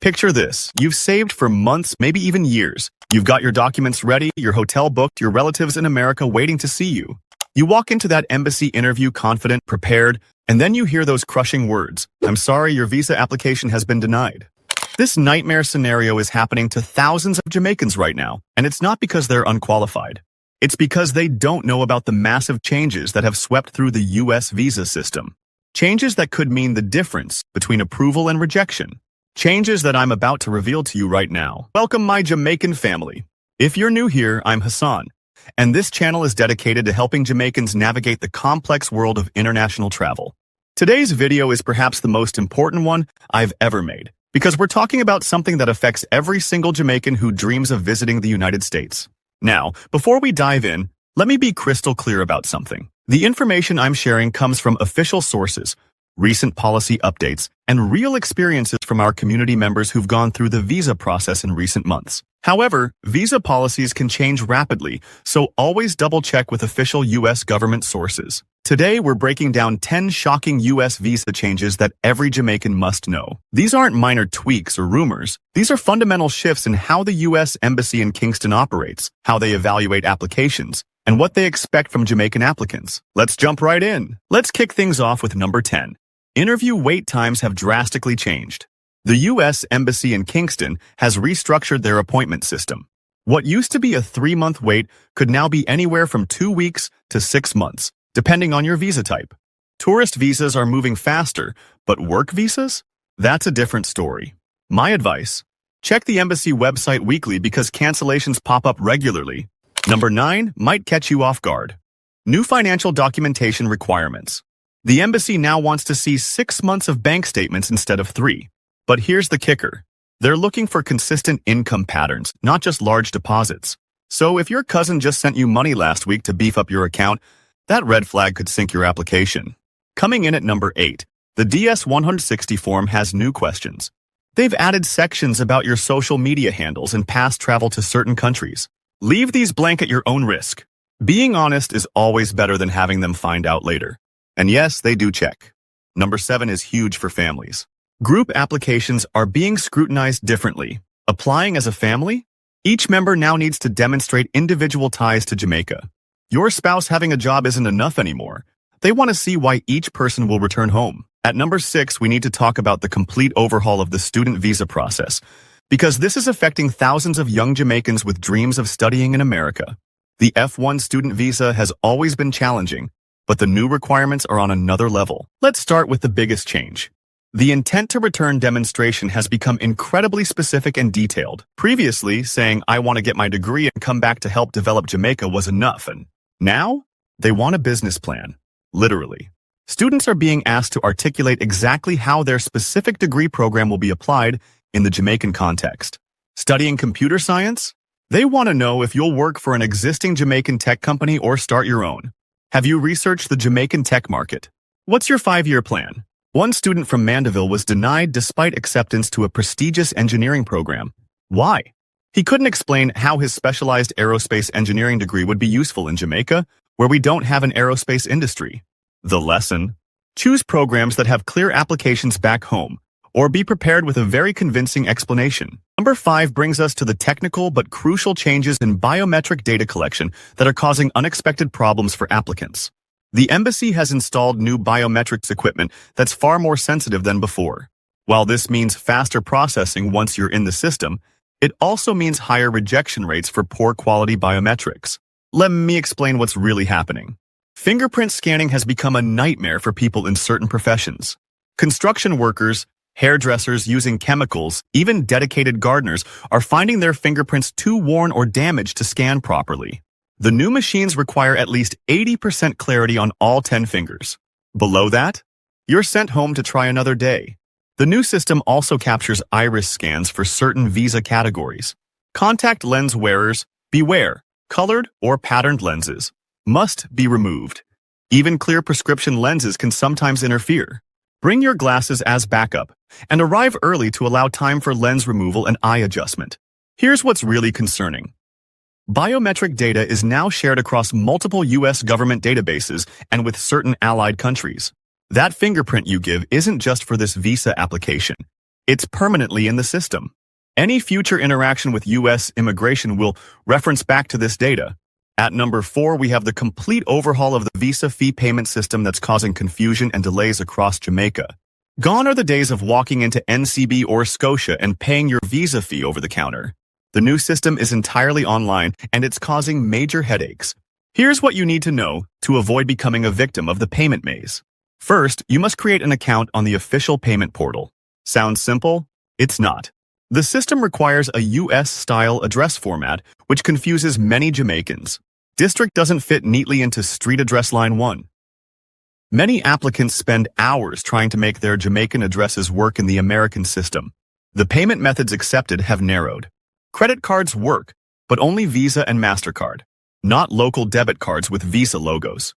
Picture this. You've saved for months, maybe even years. You've got your documents ready, your hotel booked, your relatives in America waiting to see you. You walk into that embassy interview confident, prepared, and then you hear those crushing words. "I'm sorry, your visa application has been denied." This nightmare scenario is happening to thousands of Jamaicans right now, and it's not because they're unqualified. It's because they don't know about the massive changes that have swept through the U.S. visa system. Changes that could mean the difference between approval and rejection. Changes that I'm about to reveal to you right now. Welcome, my Jamaican family. If you're new here, I'm Hassan, and this channel is dedicated to helping Jamaicans navigate the complex world of international travel. Today's video is perhaps the most important one I've ever made, because we're talking about something that affects every single Jamaican who dreams of visiting the United States. Now, before we dive in, let me be crystal clear about something. The information I'm sharing comes from official sources, recent policy updates, and real experiences from our community members who've gone through the visa process in recent months. However, visa policies can change rapidly, so always double-check with official U.S. government sources. Today, we're breaking down 10 shocking U.S. visa changes that every Jamaican must know. These aren't minor tweaks or rumors. These are fundamental shifts in how the U.S. Embassy in Kingston operates, how they evaluate applications, and what they expect from Jamaican applicants. Let's jump right in. Let's kick things off with number 10. Interview wait times have drastically changed. The U.S. Embassy in Kingston has restructured their appointment system. What used to be a 3-month wait could now be anywhere from 2 weeks to 6 months, depending on your visa type. Tourist visas are moving faster, but work visas? That's a different story. My advice: check the embassy website weekly because cancellations pop up regularly. Number 9 might catch you off guard. New financial documentation requirements. The embassy now wants to see 6 months of bank statements instead of 3. But here's the kicker. They're looking for consistent income patterns, not just large deposits. So if your cousin just sent you money last week to beef up your account, that red flag could sink your application. Coming in at number 8, the DS-160 form has new questions. They've added sections about your social media handles and past travel to certain countries. Leave these blank at your own risk. Being honest is always better than having them find out later. And yes, they do check. Number 7 is huge for families. Group applications are being scrutinized differently. Applying as a family? Each member now needs to demonstrate individual ties to Jamaica. Your spouse having a job isn't enough anymore. They want to see why each person will return home. At number 6, we need to talk about the complete overhaul of the student visa process, because this is affecting thousands of young Jamaicans with dreams of studying in America. The F1 student visa has always been challenging, but the new requirements are on another level. Let's start with the biggest change. The intent to return demonstration has become incredibly specific and detailed. Previously, saying "I want to get my degree and come back to help develop Jamaica" was enough, and now they want a business plan. Literally. Students are being asked to articulate exactly how their specific degree program will be applied in the Jamaican context. Studying computer science? They want to know if you'll work for an existing Jamaican tech company or start your own. Have you researched the Jamaican tech market? What's your 5-year plan? One student from Mandeville was denied despite acceptance to a prestigious engineering program. Why? He couldn't explain how his specialized aerospace engineering degree would be useful in Jamaica, where we don't have an aerospace industry. The lesson? Choose programs that have clear applications back home, or be prepared with a very convincing explanation. Number 5 brings us to the technical but crucial changes in biometric data collection that are causing unexpected problems for applicants. The embassy has installed new biometrics equipment that's far more sensitive than before. While this means faster processing once you're in the system, it also means higher rejection rates for poor quality biometrics. Let me explain what's really happening. Fingerprint scanning has become a nightmare for people in certain professions. Construction workers, hairdressers using chemicals, even dedicated gardeners are finding their fingerprints too worn or damaged to scan properly. The new machines require at least 80% clarity on all 10 fingers. Below that, you're sent home to try another day. The new system also captures iris scans for certain visa categories. Contact lens wearers, beware, colored or patterned lenses must be removed. Even clear prescription lenses can sometimes interfere. Bring your glasses as backup and arrive early to allow time for lens removal and eye adjustment. Here's what's really concerning. Biometric data is now shared across multiple U.S. government databases and with certain allied countries. That fingerprint you give isn't just for this visa application. It's permanently in the system. Any future interaction with U.S. immigration will reference back to this data. At number 4, we have the complete overhaul of the visa fee payment system that's causing confusion and delays across Jamaica. Gone are the days of walking into NCB or Scotia and paying your visa fee over the counter. The new system is entirely online, and it's causing major headaches. Here's what you need to know to avoid becoming a victim of the payment maze. First, you must create an account on the official payment portal. Sounds simple? It's not. The system requires a US-style address format, which confuses many Jamaicans. District doesn't fit neatly into street address line 1. Many applicants spend hours trying to make their Jamaican addresses work in the American system. The payment methods accepted have narrowed. Credit cards work, but only Visa and MasterCard, not local debit cards with Visa logos.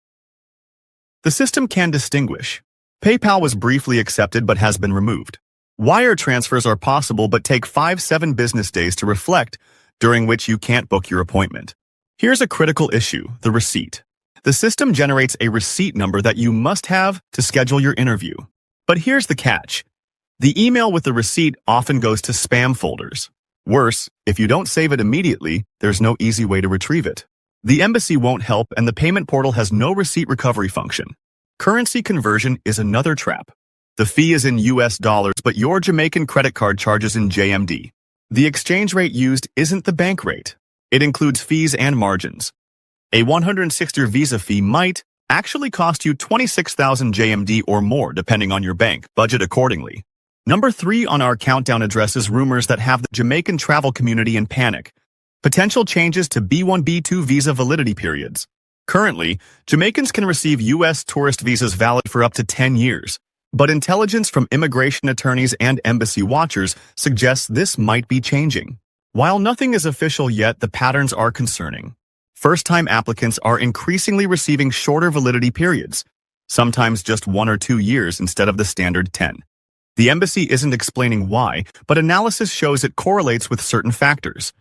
The system can distinguish. PayPal was briefly accepted but has been removed. Wire transfers are possible but take 5-7 business days to reflect, during which you can't book your appointment. Here's a critical issue, the receipt. The system generates a receipt number that you must have to schedule your interview. But here's the catch. The email with the receipt often goes to spam folders. Worse, if you don't save it immediately, there's no easy way to retrieve it. The embassy won't help, and the payment portal has no receipt recovery function. Currency conversion is another trap. The fee is in US dollars, but your Jamaican credit card charges in JMD. The exchange rate used isn't the bank rate. It includes fees and margins. A $160 visa fee might actually cost you 26,000 JMD or more, depending on your bank. Budget accordingly. Number 3 on our countdown addresses rumors that have the Jamaican travel community in panic. Potential changes to B1, B2 visa validity periods. Currently, Jamaicans can receive U.S. tourist visas valid for up to 10 years. But intelligence from immigration attorneys and embassy watchers suggests this might be changing. While nothing is official yet, the patterns are concerning. First-time applicants are increasingly receiving shorter validity periods, sometimes just 1 or 2 years instead of the standard 10. The embassy isn't explaining why, but analysis shows it correlates with certain factors.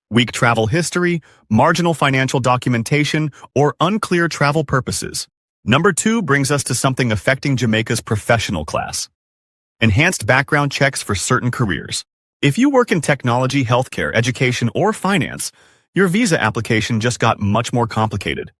Weak travel history, marginal financial documentation, or unclear travel purposes. Number 2 brings us to something affecting Jamaica's professional class. Enhanced background checks for certain careers. If you work in technology, healthcare, education, or finance, your visa application just got much more complicated.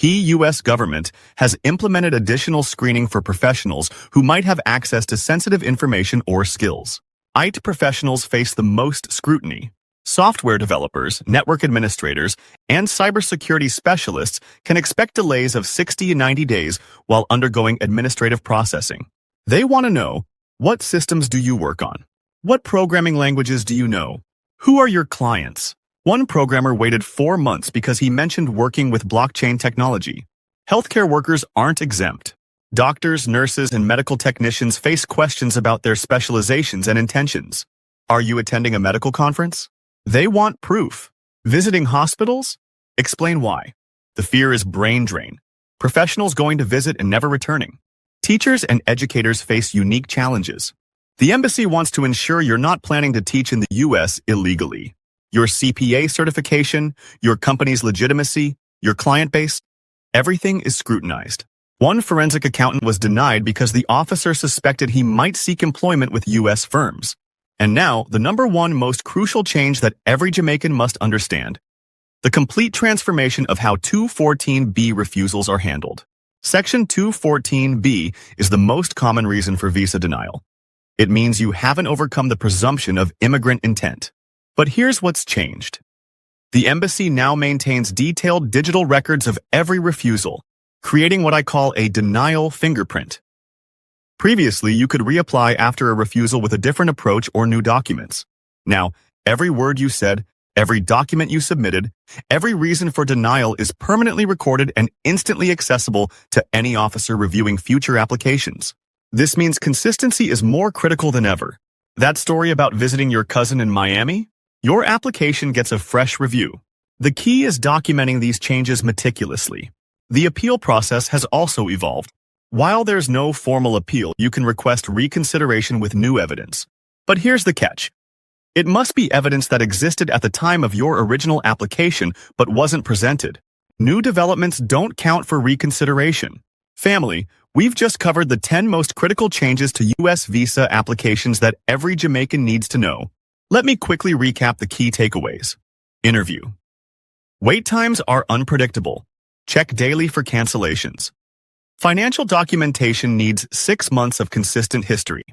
U.S. government has implemented additional screening for professionals who might have access to sensitive information or skills. IT professionals face the most scrutiny. Software developers, network administrators, and cybersecurity specialists can expect delays of 60 to 90 days while undergoing administrative processing. They want to know, what systems do you work on? What programming languages do you know? Who are your clients? One programmer waited 4 months because he mentioned working with blockchain technology. Healthcare workers aren't exempt. Doctors, nurses, and medical technicians face questions about their specializations and intentions. Are you attending a medical conference? They want proof. Visiting hospitals? Explain why. The fear is brain drain. Professionals going to visit and never returning. Teachers and educators face unique challenges. The embassy wants to ensure you're not planning to teach in the U.S. illegally. Your CPA certification, your company's legitimacy, your client base, everything is scrutinized. One forensic accountant was denied because the officer suspected he might seek employment with U.S. firms. And now, the number 1 most crucial change that every Jamaican must understand. The complete transformation of how 214B refusals are handled. Section 214B is the most common reason for visa denial. It means you haven't overcome the presumption of immigrant intent. But here's what's changed. The embassy now maintains detailed digital records of every refusal, creating what I call a denial fingerprint. Previously, you could reapply after a refusal with a different approach or new documents. Now, every word you said, every document you submitted, every reason for denial is permanently recorded and instantly accessible to any officer reviewing future applications. This means consistency is more critical than ever. That story about visiting your cousin in Miami? Your application gets a fresh review. The key is documenting these changes meticulously. The appeal process has also evolved. While there's no formal appeal, you can request reconsideration with new evidence. But here's the catch. It must be evidence that existed at the time of your original application but wasn't presented. New developments don't count for reconsideration. Family, we've just covered the 10 most critical changes to U.S. visa applications that every Jamaican needs to know. Let me quickly recap the key takeaways. Interview. Wait times are unpredictable. Check daily for cancellations. Financial documentation needs 6 months of consistent history.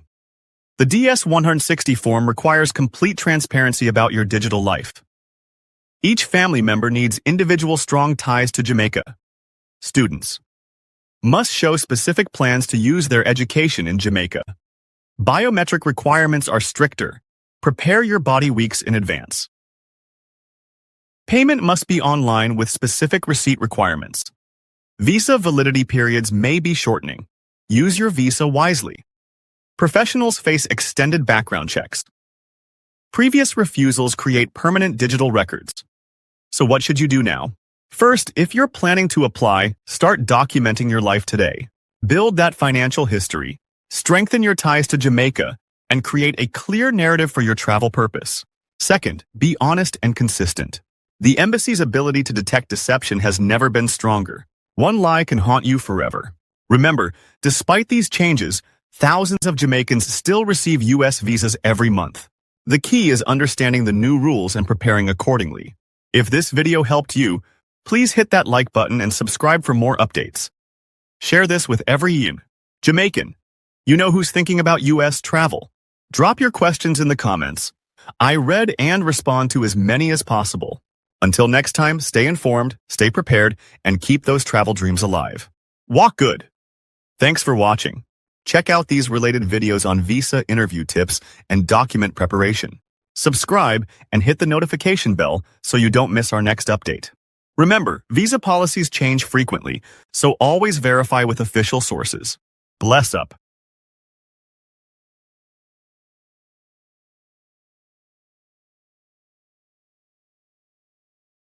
The DS-160 form requires complete transparency about your digital life. Each family member needs individual strong ties to Jamaica. Students must show specific plans to use their education in Jamaica. Biometric requirements are stricter. Prepare your body weeks in advance. Payment must be online with specific receipt requirements. Visa validity periods may be shortening. Use your visa wisely. Professionals face extended background checks. Previous refusals create permanent digital records. So what should you do now? First, if you're planning to apply, start documenting your life today. Build that financial history, strengthen your ties to Jamaica, and create a clear narrative for your travel purpose. Second, be honest and consistent. The embassy's ability to detect deception has never been stronger. One lie can haunt you forever. Remember, despite these changes, thousands of Jamaicans still receive U.S. visas every month. The key is understanding the new rules and preparing accordingly. If this video helped you, please hit that like button and subscribe for more updates. Share this with every Jamaican. You know who's thinking about U.S. travel. Drop your questions in the comments. I read and respond to as many as possible. Until next time, stay informed, stay prepared, and keep those travel dreams alive. Walk good. Thanks for watching. Check out these related videos on visa interview tips and document preparation. Subscribe and hit the notification bell so you don't miss our next update. Remember, visa policies change frequently, so always verify with official sources. Bless up.